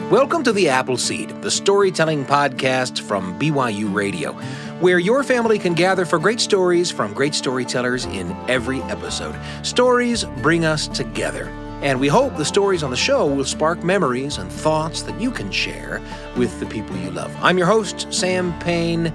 Welcome to The Appleseed, the storytelling podcast from BYU Radio, where your family can gather for great stories from great storytellers in every episode. Stories bring us together, and we hope the stories on the show will spark memories and thoughts that you can share with the people you love. I'm your host, Sam Payne,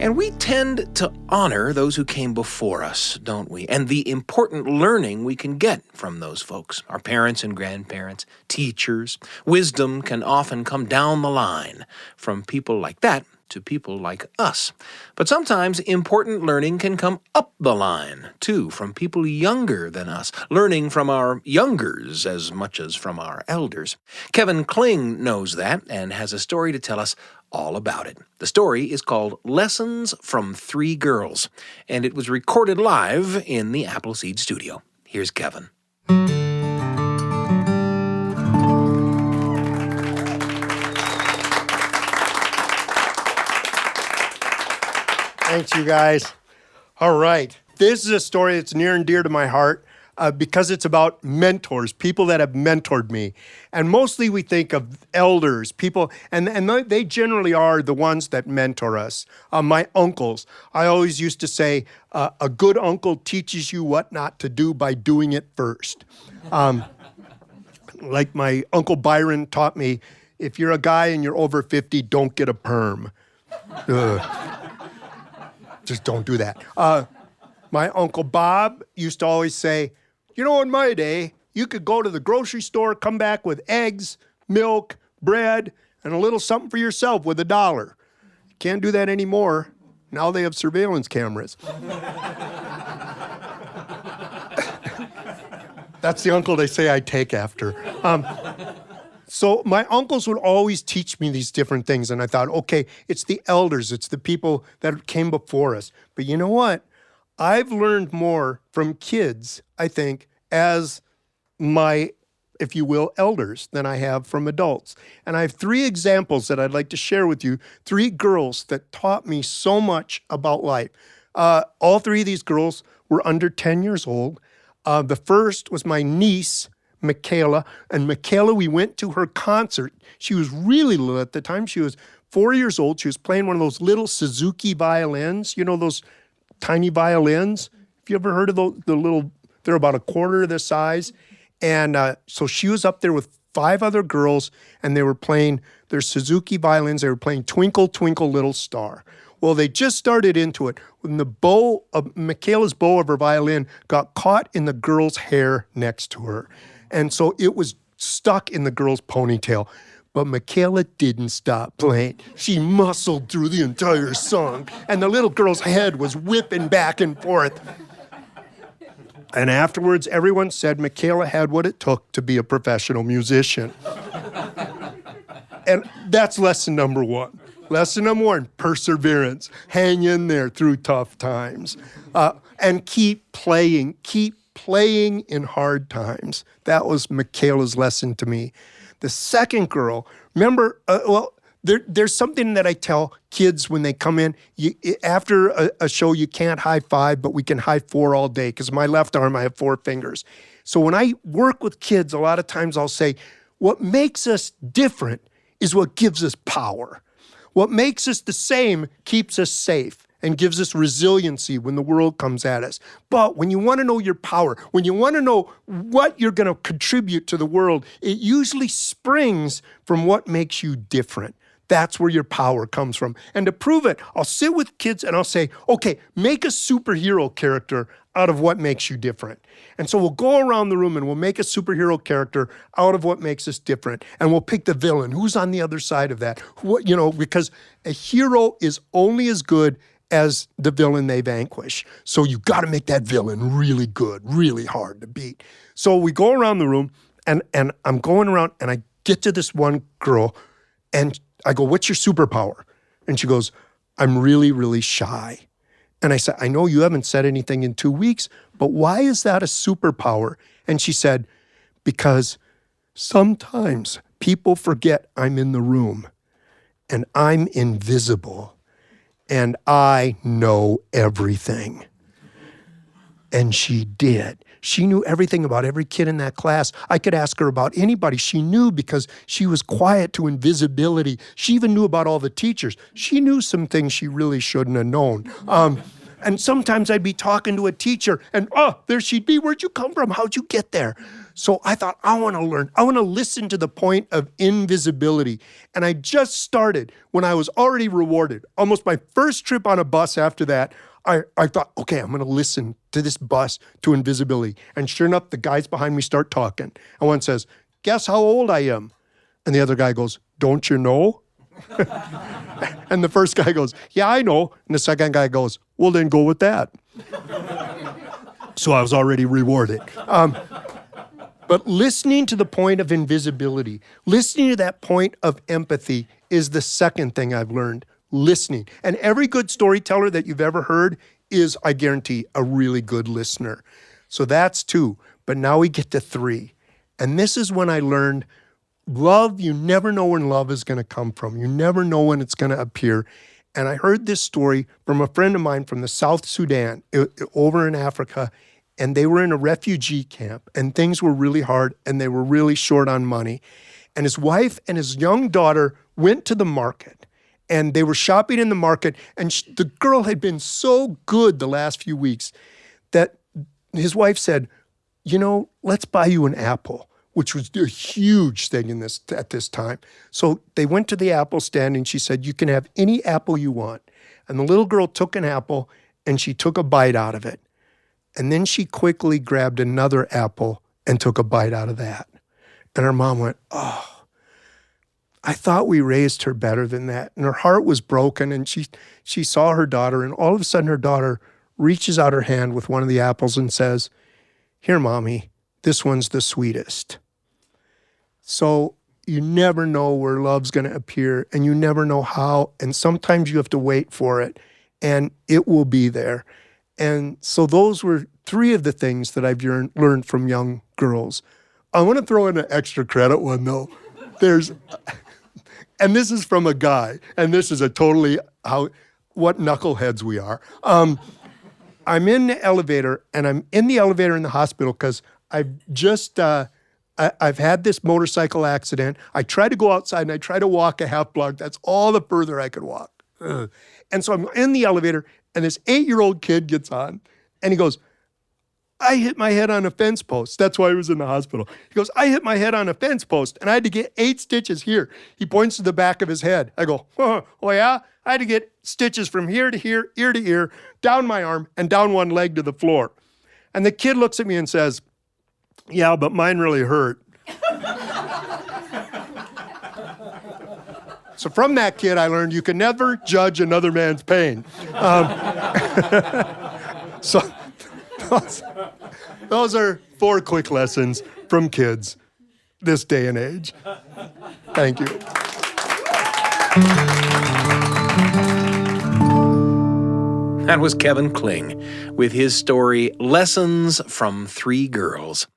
and we tend to honor those who came before us, don't we? And the important learning we can get from those folks, our parents and grandparents, teachers. Wisdom can often come down the line from people like that to people like us. But sometimes important learning can come up the line, too, from people younger than us, learning from our youngers as much as from our elders. Kevin Kling knows that and has a story to tell us all about it. The story is called Lessons from Three Girls, and it was recorded live in the Appleseed studio. Here's Kevin. Thanks, you guys. All right. This is a story that's near and dear to my heart because it's about mentors, people that have mentored me. And mostly we think of elders, people, and they generally are the ones that mentor us. My uncles. I always used to say, a good uncle teaches you what not to do by doing it first. Like my Uncle Byron taught me, if you're a guy and you're over 50, don't get a perm. Just don't do that. My Uncle Bob used to always say, you know, in my day, you could go to the grocery store, come back with eggs, milk, bread, and a little something for yourself with $1. Can't do that anymore. Now they have surveillance cameras. That's the uncle they say I take after. So my uncles would always teach me these different things, and I thought, okay, it's the elders, it's the people that came before us. But you know what? I've learned more from kids, I think, as my, if you will, elders than I have from adults. And I have 3 examples that I'd like to share with you, 3 girls that taught me so much about life. All 3 of these girls were under 10 years old. The first was my niece, Michaela, and Michaela, we went to her concert. She was really little at the time. She was 4 years old. She was playing one of those little Suzuki violins, you know, those tiny violins. Have you ever heard of the little, they're about a quarter of the size. And so she was up there with 5 other girls, and they were playing their Suzuki violins. They were playing Twinkle, Twinkle, Little Star. Well, they just started into it when the bow of Michaela's bow of her violin got caught in the girl's hair next to her. And so it was stuck in the girl's ponytail. But Michaela didn't stop playing. She muscled through the entire song, and the little girl's head was whipping back and forth. And afterwards, everyone said Michaela had what it took to be a professional musician. And that's lesson number 1. Lesson number 1, perseverance. Hang in there through tough times. And keep playing in hard times. That was Michaela's lesson to me. The second girl, remember, there's something that I tell kids when they come in. After a show, you can't high five, but we can high 4 all day, because my left arm, I have 4 fingers. So when I work with kids, a lot of times I'll say, what makes us different is what gives us power. What makes us the same keeps us safe and gives us resiliency when the world comes at us. But when you want to know your power, when you want to know what you're going to contribute to the world, it usually springs from what makes you different. That's where your power comes from. And to prove it, I'll sit with kids and I'll say, okay, make a superhero character out of what makes you different. And so we'll go around the room and we'll make a superhero character out of what makes us different. And we'll pick the villain. Who's on the other side of that? Because a hero is only as good as the villain they vanquish. So you got to make that villain really good, really hard to beat. So we go around the room, and I'm going around, and I get to this one girl, and I go, what's your superpower? And she goes, I'm really, really shy. And I said, I know you haven't said anything in 2 weeks, but why is that a superpower? And she said, because sometimes people forget I'm in the room, and I'm invisible. And I know everything. And she did. She knew everything about every kid in that class. I could ask her about anybody. She knew because she was quiet to invisibility. She even knew about all the teachers. She knew some things she really shouldn't have known. And sometimes I'd be talking to a teacher and, there she'd be. Where'd you come from? How'd you get there? So I thought, I want to learn. I want to listen to the point of invisibility. And I just started when I was already rewarded. Almost my first trip on a bus after that, I thought, okay, I'm going to listen to this bus to invisibility. And sure enough, the guys behind me start talking. And one says, guess how old I am? And the other guy goes, don't you know? And the first guy goes, yeah, I know. And the second guy goes, well, then go with that. So I was already rewarded. But listening to the point of invisibility, listening to that point of empathy is the second thing I've learned, listening. And every good storyteller that you've ever heard is, I guarantee, a really good listener. So that's 2. But now we get to 3. And this is when I learned love, you never know when love is going to come from. You never know when it's going to appear. And I heard this story from a friend of mine from the South Sudan, over in Africa, and they were in a refugee camp, and things were really hard, and they were really short on money. And his wife and his young daughter went to the market, and they were shopping in the market, and the girl had been so good the last few weeks that his wife said, let's buy you an apple, which was a huge thing at this time. So they went to the apple stand, and she said, you can have any apple you want. And the little girl took an apple, and she took a bite out of it. And then she quickly grabbed another apple and took a bite out of that. And her mom went, I thought we raised her better than that. And her heart was broken, and she saw her daughter, and all of a sudden her daughter reaches out her hand with one of the apples and says, here, Mommy, this one's the sweetest. So you never know where love's going to appear, and you never know how, and sometimes you have to wait for it, and it will be there. And so those were 3 of the things that I've learned from young girls. I want to throw in an extra credit one, though. And this is from a guy, and this is what knuckleheads we are. I'm in the elevator, and I'm in the elevator in the hospital because I've just, I've had this motorcycle accident. I try to go outside, and I try to walk a half block. That's all the further I could walk. And so I'm in the elevator, and this 8-year-old kid gets on, and he goes, I hit my head on a fence post. That's why he was in the hospital. He goes, I hit my head on a fence post, and I had to get 8 stitches here. He points to the back of his head. I go, oh yeah? I had to get stitches from here to here, ear to ear, down my arm, and down one leg to the floor. And the kid looks at me and says, yeah, but mine really hurt. So from that kid, I learned you can never judge another man's pain. So those are 4 quick lessons from kids this day and age. Thank you. That was Kevin Kling with his story, Lessons from 3 Girls.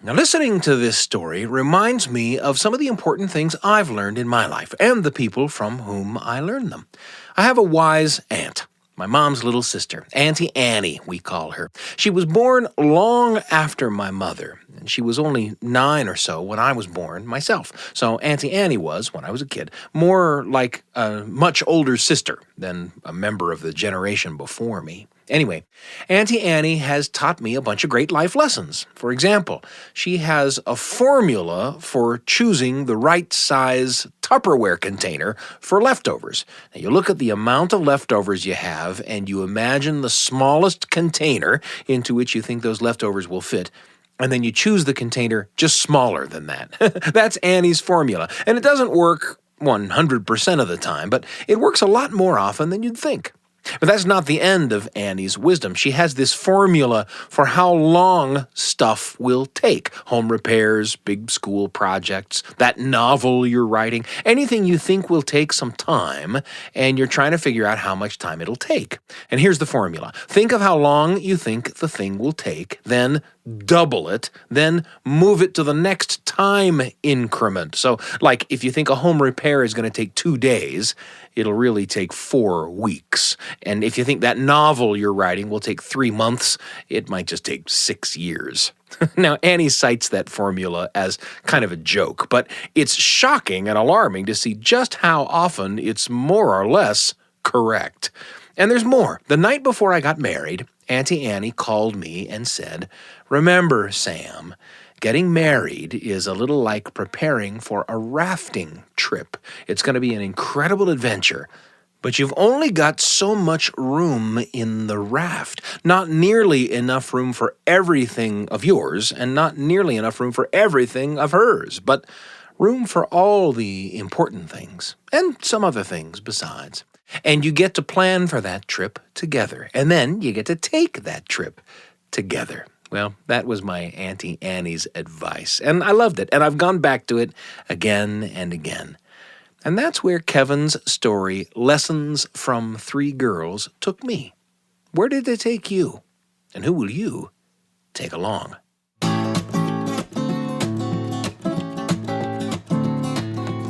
Now, listening to this story reminds me of some of the important things I've learned in my life and the people from whom I learned them. I have a wise aunt, my mom's little sister, Auntie Annie, we call her. She was born long after my mother, and she was only 9 or so when I was born myself. So Auntie Annie was, when I was a kid, more like a much older sister than a member of the generation before me. Anyway, Auntie Annie has taught me a bunch of great life lessons. For example, she has a formula for choosing the right size Tupperware container for leftovers. Now, you look at the amount of leftovers you have, and you imagine the smallest container into which you think those leftovers will fit, and then you choose the container just smaller than that. That's Annie's formula, and it doesn't work 100% of the time, but it works a lot more often than you'd think. But that's not the end of Annie's wisdom. She has this formula for how long stuff will take. Home repairs, big school projects, that novel you're writing, anything you think will take some time, and you're trying to figure out how much time it'll take. And here's the formula. Think of how long you think the thing will take, then double it, then move it to the next time increment. So, like, if you think a home repair is going to take 2 days, it'll really take 4 weeks. And if you think that novel you're writing will take 3 months, it might just take 6 years. Now, Annie cites that formula as kind of a joke, but it's shocking and alarming to see just how often it's more or less correct. And there's more. The night before I got married, Auntie Annie called me and said, "Remember, Sam, getting married is a little like preparing for a rafting trip. It's going to be an incredible adventure, but you've only got so much room in the raft. Not nearly enough room for everything of yours, and not nearly enough room for everything of hers, but room for all the important things, and some other things besides. And you get to plan for that trip together, and then you get to take that trip together." Well, that was my Auntie Annie's advice, and I loved it, and I've gone back to it again and again. And that's where Kevin's story, Lessons from 3 Girls, took me. Where did they take you? And who will you take along?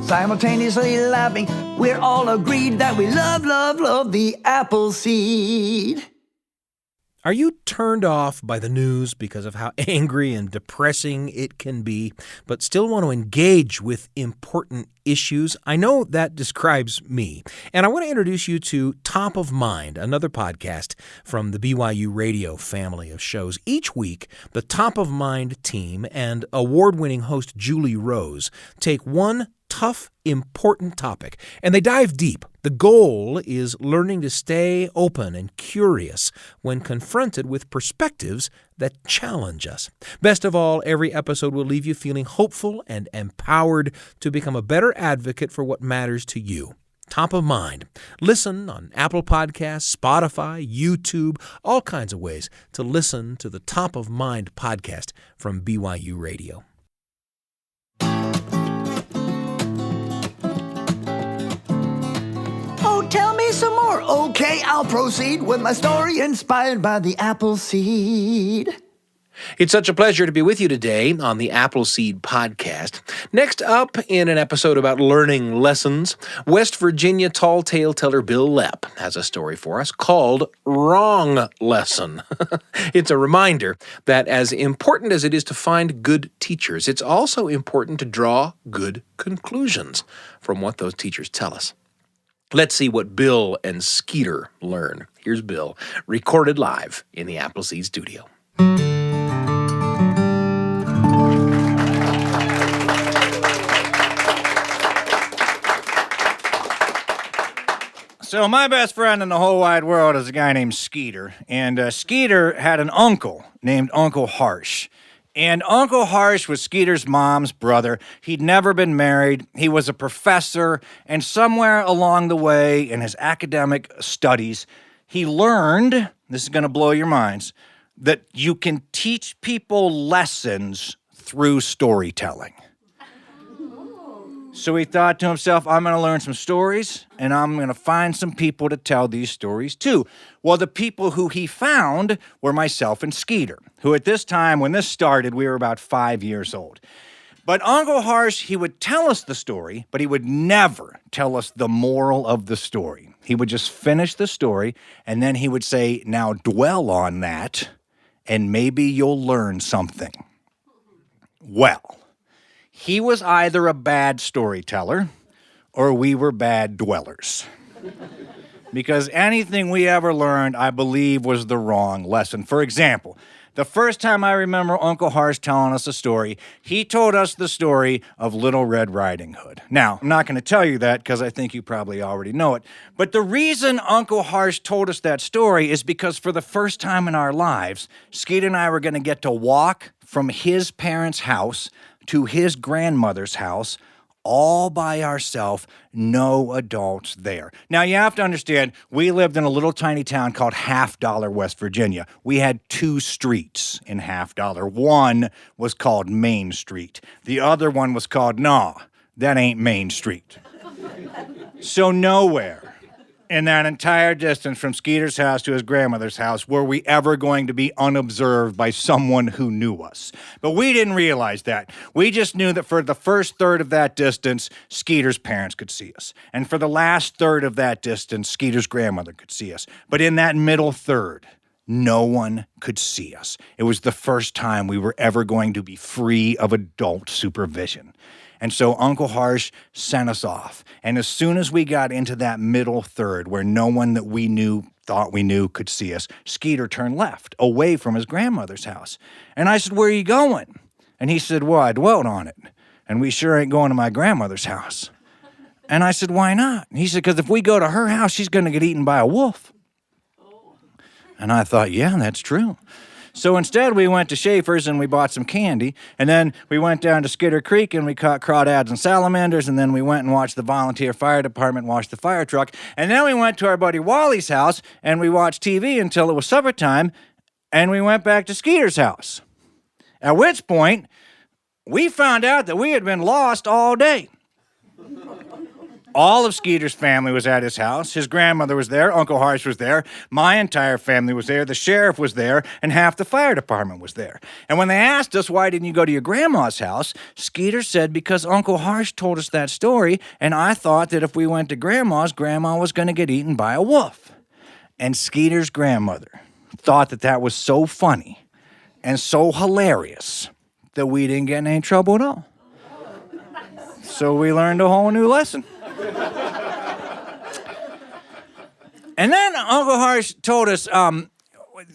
Simultaneously laughing, we're all agreed that we love, love, love the apple seed. Are you turned off by the news because of how angry and depressing it can be, but still want to engage with important issues? I know that describes me. And I want to introduce you to Top of Mind, another podcast from the BYUradio family of shows. Each week, the Top of Mind team and award-winning host Julie Rose take one tough, important topic, and they dive deep. The goal is learning to stay open and curious when confronted with perspectives that challenge us. Best of all, every episode will leave you feeling hopeful and empowered to become a better advocate for what matters to you. Top of Mind. Listen on Apple Podcasts, Spotify, YouTube, all kinds of ways to listen to the Top of Mind podcast from BYUradio. Tell me some more. Okay, I'll proceed with my story inspired by the apple seed. It's such a pleasure to be with you today on the Appleseed Podcast. Next up, in an episode about learning lessons, West Virginia tall tale teller Bil Lepp has a story for us called Wrong Lesson. It's a reminder that as important as it is to find good teachers, it's also important to draw good conclusions from what those teachers tell us. Let's see what Bill and Skeeter learn. Here's Bill, recorded live in the Appleseed studio. So my best friend in the whole wide world is a guy named Skeeter. And Skeeter had an uncle named Uncle Harsh. And Uncle Harsh was Skeeter's mom's brother. He'd never been married. He was a professor. And somewhere along the way in his academic studies, he learned, this is going to blow your minds, that you can teach people lessons through storytelling. So he thought to himself, I'm going to learn some stories, and I'm going to find some people to tell these stories to. Well, the people who he found were myself and Skeeter, who at this time, when this started, we were about 5 years old. But Uncle Harsh, he would tell us the story, but he would never tell us the moral of the story. He would just finish the story, and then he would say, now dwell on that, and maybe you'll learn something. Well, he was either a bad storyteller or we were bad dwellers. Because anything we ever learned, I believe, was the wrong lesson. For example, the first time I remember Uncle Harsh telling us a story, he told us the story of Little Red Riding Hood. Now, I'm not going to tell you that because I think you probably already know it. But the reason Uncle Harsh told us that story is because for the first time in our lives, Skeeter and I were going to get to walk from his parents' house to his grandmother's house all by ourselves, no adults there. Now, you have to understand, we lived in a little tiny town called Half Dollar, West Virginia. We had 2 streets in Half Dollar. One was called Main Street. The other one was called, nah, that ain't Main Street. So nowhere in that entire distance from Skeeter's house to his grandmother's house were we ever going to be unobserved by someone who knew us. But we didn't realize that. We just knew that for the first third of that distance, Skeeter's parents could see us. And for the last third of that distance, Skeeter's grandmother could see us. But in that middle third, no one could see us. It was the first time we were ever going to be free of adult supervision. And so Uncle Harsh sent us off. And as soon as we got into that middle third where no one that we knew, thought we knew, could see us, Skeeter turned left, away from his grandmother's house. And I said, "Where are you going?" And he said, "Well, I dwelt on it. And we sure ain't going to my grandmother's house." And I said, "Why not?" And he said, "Because if we go to her house, she's going to get eaten by a wolf." And I thought, yeah, that's true. So instead, we went to Schaefer's and we bought some candy. And then we went down to Skitter Creek and we caught crawdads and salamanders. And then we went and watched the volunteer fire department wash the fire truck. And then we went to our buddy Wally's house and we watched TV until it was supper time. And we went back to Skeeter's house. At which point, we found out that we had been lost all day. All of Skeeter's family was at his house. His grandmother was there. Uncle Harsh was there. My entire family was there. The sheriff was there. And half the fire department was there. And when they asked us, "Why didn't you go to your grandma's house?" Skeeter said, "Because Uncle Harsh told us that story, and I thought that if we went to grandma's, grandma was going to get eaten by a wolf." And Skeeter's grandmother thought that that was so funny and so hilarious that we didn't get in any trouble at all. So we learned a whole new lesson. And then Uncle Harsh told us,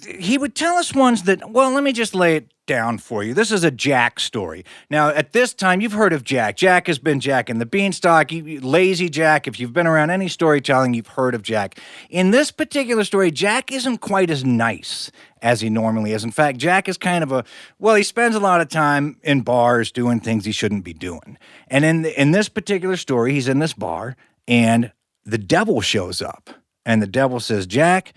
he would tell us ones that, well, let me just lay it down for you. This is a Jack story. Now, at this time, you've heard of Jack. Jack has been Jack and the Beanstalk, Lazy Jack. If you've been around any storytelling, you've heard of Jack. In this particular story, Jack isn't quite as nice as he normally is. In fact, Jack is kind of he spends a lot of time in bars doing things he shouldn't be doing. And in this particular story, he's in this bar, and the devil shows up. And the devil says, "Jack,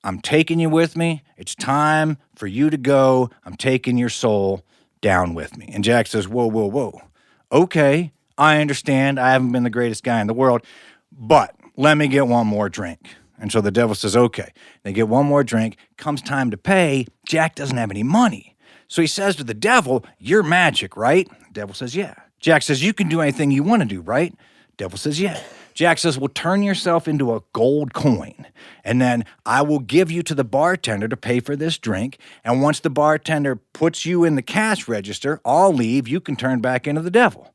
I'm taking you with me. It's time for you to go. I'm taking your soul down with me." And Jack says, "Whoa, whoa, whoa. Okay, I understand. I haven't been the greatest guy in the world, but let me get one more drink." And so the devil says, "Okay." They get one more drink. Comes time to pay. Jack doesn't have any money. So he says to the devil, "You're magic, right?" The devil says, "Yeah." Jack says, "You can do anything you want to do, right?" Devil says, "Yeah." Jack says, "Well, turn yourself into a gold coin, and then I will give you to the bartender to pay for this drink. And once the bartender puts you in the cash register, I'll leave. You can turn back into the devil."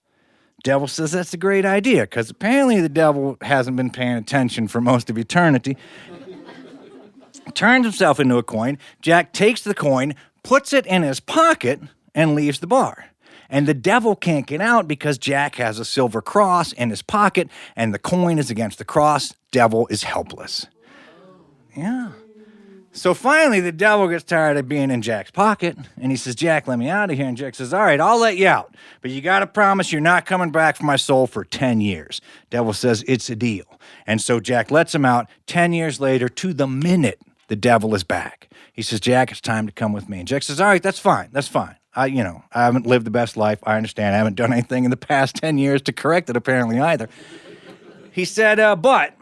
Devil says that's a great idea, because apparently the devil hasn't been paying attention for most of eternity. Turns himself into a coin. Jack takes the coin, puts it in his pocket, and leaves the bar. And the devil can't get out because Jack has a silver cross in his pocket, and the coin is against the cross. Devil is helpless. Yeah. So finally, the devil gets tired of being in Jack's pocket, and he says, "Jack, let me out of here." And Jack says, "All right, I'll let you out, but you got to promise you're not coming back for my soul for 10 years. Devil says, "It's a deal." And so Jack lets him out. 10 years later, to the minute, the devil is back. He says, "Jack, it's time to come with me." And Jack says, "All right, that's fine. That's fine. I haven't lived the best life. I understand. I haven't done anything in the past 10 years to correct it, apparently, either." He said, "But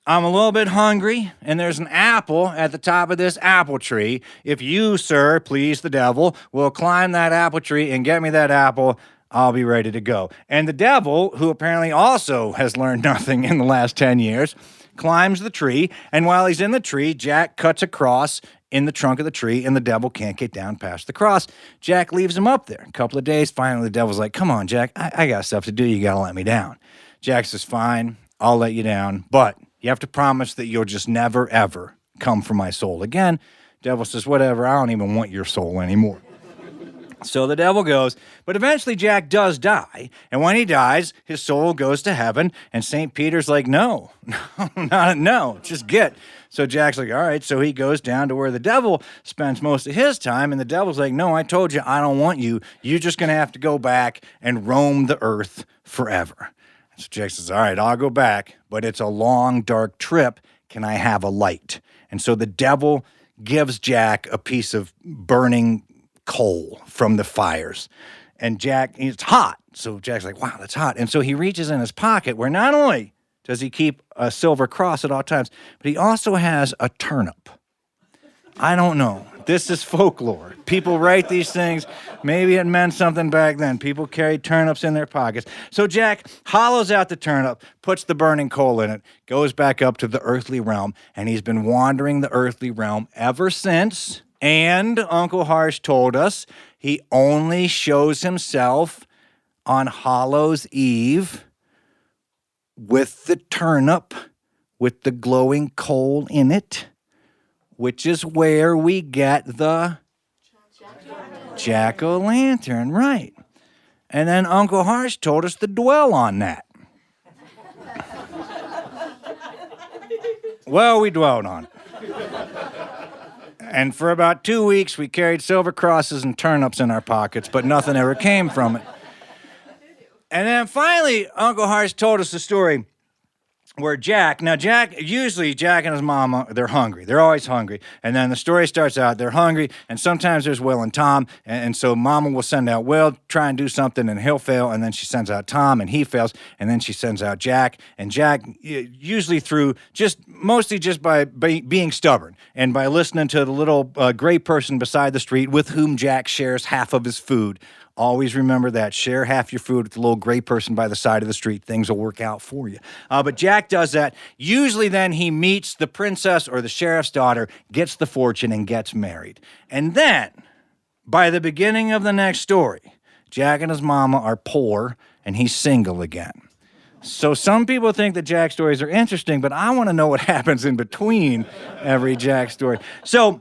I'm a little bit hungry, and there's an apple at the top of this apple tree. If you, sir, please the devil, will climb that apple tree and get me that apple, I'll be ready to go." And the devil, who apparently also has learned nothing in the last 10 years, climbs the tree, and while he's in the tree, Jack cuts a cross in the trunk of the tree, and the devil can't get down past the cross. Jack leaves him up there. A couple of days, finally the devil's like, "Come on, Jack, I got stuff to do. You got to let me down." Jack says, "Fine, I'll let you down, but you have to promise that you'll just never, ever come for my soul again." Devil says, "Whatever, I don't even want your soul anymore." So the devil goes, but eventually Jack does die. And when he dies, his soul goes to heaven. And St. Peter's like, no, just get. So Jack's like, all right. So he goes down to where the devil spends most of his time. And the devil's like, no, I told you, I don't want you. You're just going to have to go back and roam the earth forever. So Jack says, all right, I'll go back, but it's a long, dark trip. Can I have a light? And so the devil gives Jack a piece of burning coal from the fires. And Jack, it's hot. So Jack's like, wow, that's hot. And so he reaches in his pocket where not only does he keep a silver cross at all times, but he also has a turnip. I don't know. This is folklore. People write these things. Maybe it meant something back then. People carried turnips in their pockets. So Jack hollows out the turnip, puts the burning coal in it, goes back up to the earthly realm, and he's been wandering the earthly realm ever since. And Uncle Harsh told us he only shows himself on Hallows Eve with the turnip, with the glowing coal in it, which is where we get the jack-o'-lantern, right. And then Uncle Harsh told us to dwell on that. Well, we dwelled on it. And for about 2 weeks, we carried silver crosses and turnips in our pockets, but nothing ever came from it. And then finally, Uncle Harsh told us the story where Jack and his mama, they're hungry. They're always hungry. And then the story starts out, they're hungry, and sometimes there's Will and Tom, and so mama will send out Will, try and do something, and he'll fail, and then she sends out Tom, and he fails, and then she sends out Jack, and Jack, usually mostly just by being stubborn, and by listening to the little gray person beside the street with whom Jack shares half of his food. Always remember that. Share half your food with the little gray person by the side of the street. Things will work out for you. But Jack does that. Usually then he meets the princess or the sheriff's daughter, gets the fortune, and gets married. And then, by the beginning of the next story, Jack and his mama are poor, and he's single again. So some people think that Jack stories are interesting, but I want to know what happens in between every Jack story. So,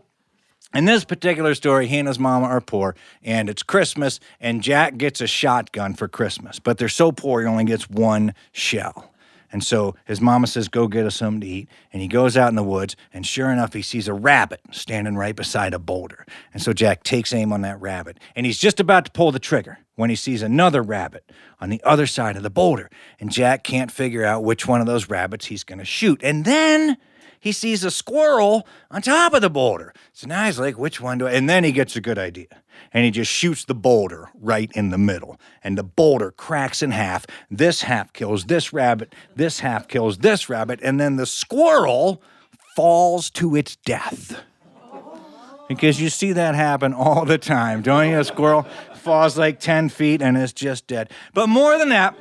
in this particular story, he and his mama are poor, and it's Christmas, and Jack gets a shotgun for Christmas. But they're so poor, he only gets one shell. And so his mama says, go get us something to eat. And he goes out in the woods, and sure enough, he sees a rabbit standing right beside a boulder. And so Jack takes aim on that rabbit, and he's just about to pull the trigger when he sees another rabbit on the other side of the boulder. And Jack can't figure out which one of those rabbits he's going to shoot. And then he sees a squirrel on top of the boulder. So now he's like, which one do I? And then he gets a good idea. And he just shoots the boulder right in the middle. And the boulder cracks in half. This half kills this rabbit. This half kills this rabbit. And then the squirrel falls to its death. Because you see that happen all the time, don't you? A squirrel falls like 10 feet and is just dead. But more than that,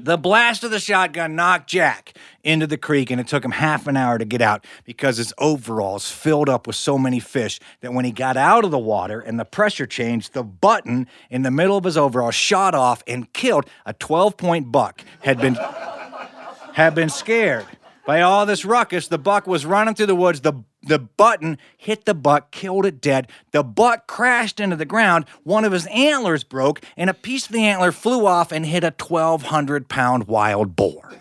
the blast of the shotgun knocked Jack into the creek, and it took him half an hour to get out because his overalls filled up with so many fish that when he got out of the water and the pressure changed, the button in the middle of his overalls shot off and killed a 12-point buck. Had been scared by all this ruckus. The buck was running through the woods. The button hit the buck, killed it dead. The buck crashed into the ground. One of his antlers broke, and a piece of the antler flew off and hit a 1,200-pound wild boar.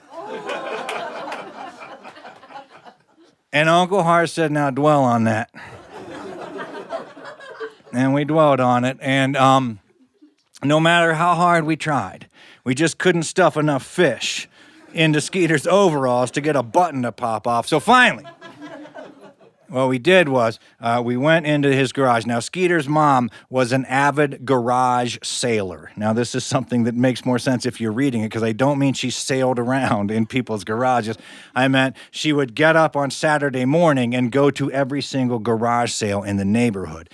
And Uncle Harsh said, now dwell on that. And we dwelled on it, and no matter how hard we tried, we just couldn't stuff enough fish into Skeeter's overalls to get a button to pop off. So finally, what we did was we went into his garage. Now, Skeeter's mom was an avid garage sailor. Now, this is something that makes more sense if you're reading it, because I don't mean she sailed around in people's garages. I meant she would get up on Saturday morning and go to every single garage sale in the neighborhood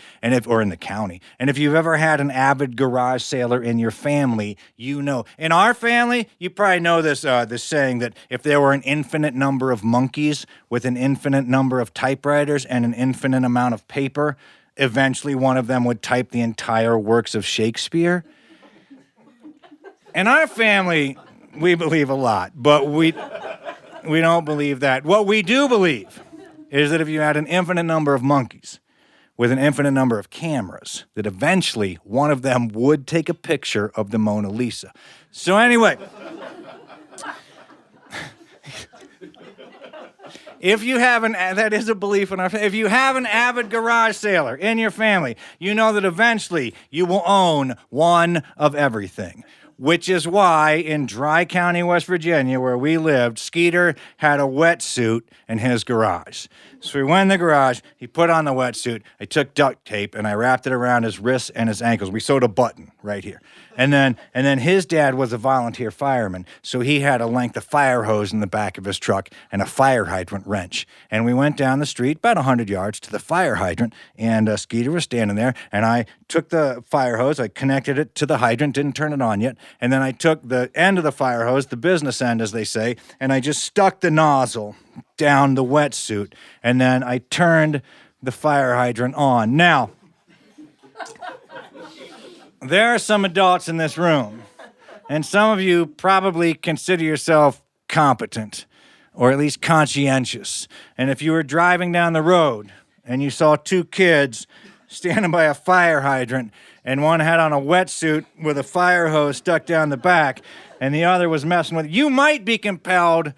or in the county. And if you've ever had an avid garage sailor in your family, you know. In our family, you probably know this saying that if there were an infinite number of monkeys with an infinite number of typewriters and an infinite amount of paper, eventually one of them would type the entire works of Shakespeare. In our family, we believe a lot, but we don't believe that. What we do believe is that if you had an infinite number of monkeys with an infinite number of cameras, that eventually one of them would take a picture of the Mona Lisa. So anyway, that is a belief in our family. If you have an avid garage sailor in your family, you know that eventually you will own one of everything. Which is why in Dry County, West Virginia, where we lived, Skeeter had a wetsuit in his garage. So we went in the garage. He put on the wetsuit. I took duct tape and I wrapped it around his wrists and his ankles. We sewed a button right here. And then his dad was a volunteer fireman, so he had a length of fire hose in the back of his truck and a fire hydrant wrench. And we went down the street about 100 yards to the fire hydrant, and Skeeter was standing there, and I took the fire hose, I connected it to the hydrant, didn't turn it on yet, and then I took the end of the fire hose, the business end as they say, and I just stuck the nozzle down the wetsuit, and then I turned the fire hydrant on. Now, there are some adults in this room, and some of you probably consider yourself competent, or at least conscientious. And if you were driving down the road and you saw two kids standing by a fire hydrant, and one had on a wetsuit with a fire hose stuck down the back, and the other was messing with it, you might be compelled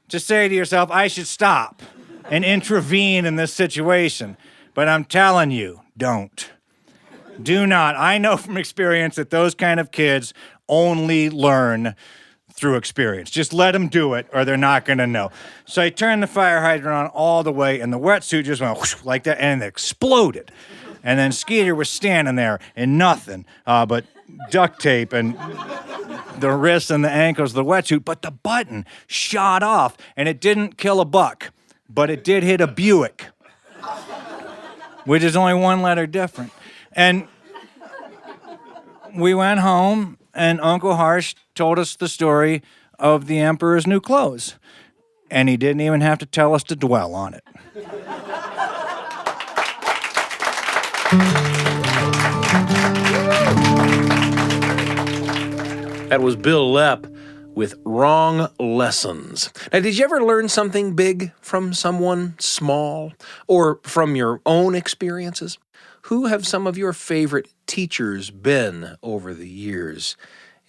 to say to yourself, I should stop and intervene in this situation. But I'm telling you, don't. Do not. I know from experience that those kind of kids only learn through experience. Just let them do it or they're not going to know. So I turned the fire hydrant on all the way, and the wetsuit just went whoosh, like that, and it exploded. And then Skeeter was standing there in nothing but duct tape and the wrists and the ankles of the wetsuit, but the button shot off, and it didn't kill a buck, but it did hit a Buick, which is only one letter different. And we went home, and Uncle Harsh told us the story of the Emperor's new clothes, and he didn't even have to tell us to dwell on it. That was Bil Lepp with Wrong Lessons. Now, did you ever learn something big from someone small or from your own experiences? Who have some of your favorite teachers been over the years?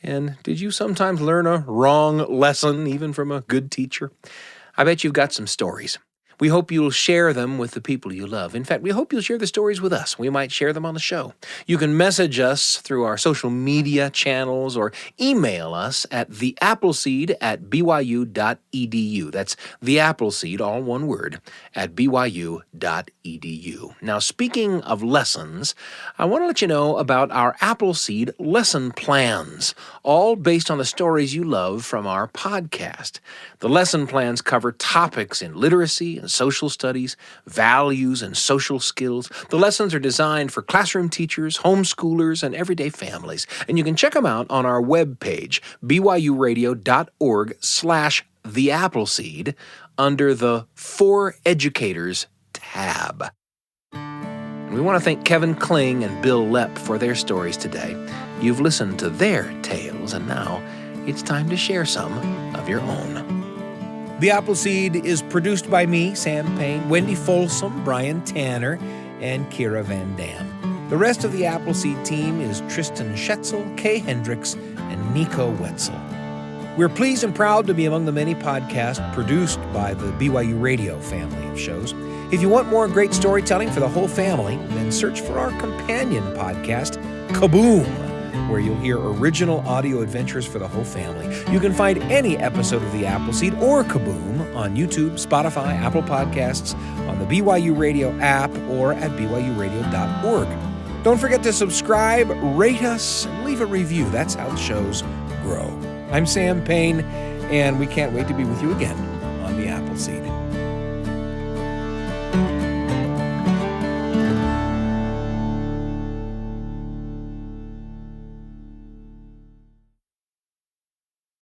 And did you sometimes learn a wrong lesson even from a good teacher? I bet you've got some stories. We hope you'll share them with the people you love. In fact, we hope you'll share the stories with us. We might share them on the show. You can message us through our social media channels or email us at theappleseed@byu.edu. That's theappleseed, all one word, at byu.edu. Now, speaking of lessons, I want to let you know about our Appleseed lesson plans, all based on the stories you love from our podcast. The lesson plans cover topics in literacy and social studies, values and social skills. The lessons are designed for classroom teachers, homeschoolers, and everyday families. And you can check them out on our webpage, BYUradio.org/theappleseed, under the For Educators tab. And we want to thank Kevin Kling and Bil Lepp for their stories today. You've listened to their tales, and now it's time to share some of your own. The Appleseed is produced by me, Sam Payne, Wendy Folsom, Brian Tanner, and Kira Van Dam. The rest of the Appleseed team is Tristan Schetzel, Kay Hendricks, and Nico Wetzel. We're pleased and proud to be among the many podcasts produced by the BYU Radio family of shows. If you want more great storytelling for the whole family, then search for our companion podcast, Kaboom, where you'll hear original audio adventures for the whole family. You can find any episode of The Appleseed or Kaboom on YouTube, Spotify, Apple Podcasts, on the BYU Radio app, or at BYUradio.org. Don't forget to subscribe, rate us, and leave a review. That's how the shows grow. I'm Sam Payne, and we can't wait to be with you again on The Appleseed.